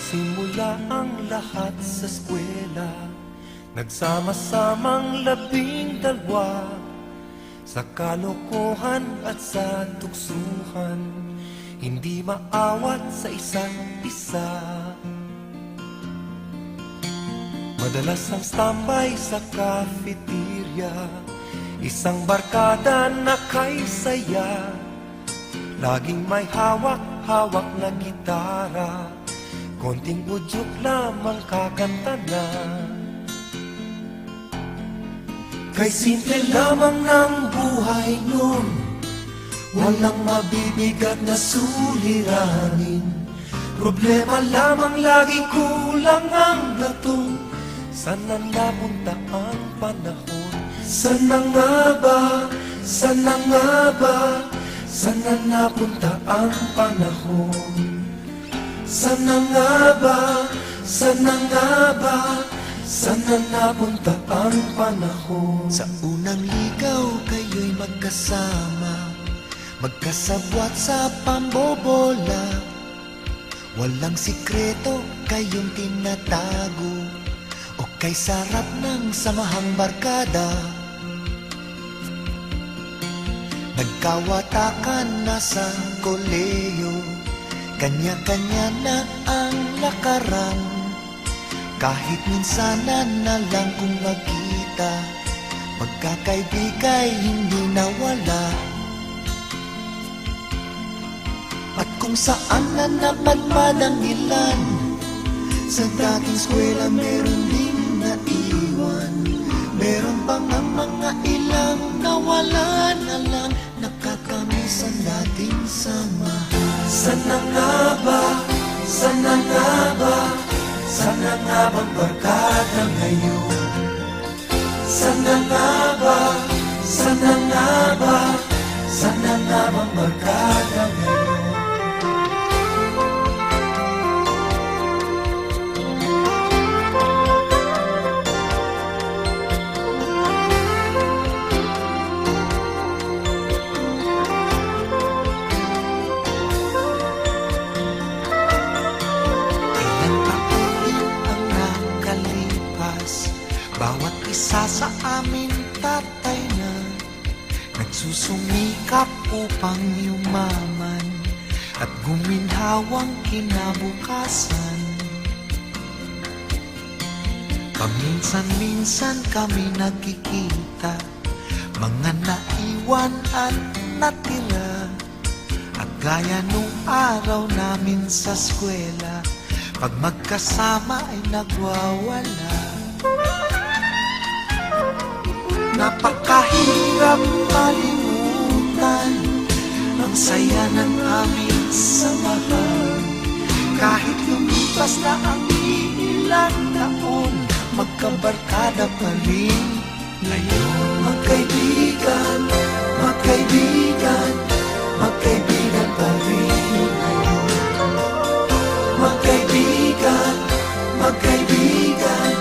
Nagsimula ang lahat sa eskwela, nagsama-samang 12 sa kalokohan at sa tuksuhan, hindi maawat sa isa't isa. Madalas ang standby sa cafeteria, isang barkada na kay saya, laging may hawak-hawak na gitara, konting udyok lamang kakanta na. Kay simple lamang ng buhay nun, walang mabibigat na suliranin. Problema lamang lagi, kulang ang gatong. Saan na napunta ang panahon? Saan na nga ba? Saan na nga ba? Saan na napunta ang panahon? Saan na nga ba? Saan na nga ba? Saan na napunta ang panahon? Sa unang ligaw kayo'y magkasama, magkasabwat sa pambobola. Walang sikreto kayong tinatago, o kay sarap ng samahang barkada. Nagkawatakan na sa koleyo, kanya-kanya na ang lakaran. Kahit minsanan na lang kung magkita, pagkakaibigay hindi nawala. At kung saan na napadpad ang ilan, sa dating eskwela meron din naiwan. Meron pa nga mga ilang nawala na lang, nakakamiss ang dating samahan. Saan na nga ba? Saan na nga ba? Saan na nga bang barkada ngayon? Saan na nga ba? Saan na nga ba? Saan na nga bang barkada ngayon? Bawat isa sa amin tatay na nagsusumikap upang yumaman at guminhawang kinabukasan. Paminsan-minsan kami nagkikita, mga naiwan at natira, at gaya nung araw namin sa eskwela, pag magkasama ay nagwawala. Napakahirap malimutan ang saya ng aming samahan. Kahit lumipas na ang ilang taon, magkabarkada pa rin ngayon. Magkaibigan, magkaibigan, magkaibigan pa rin ngayon. Magkaibigan, magkaibigan,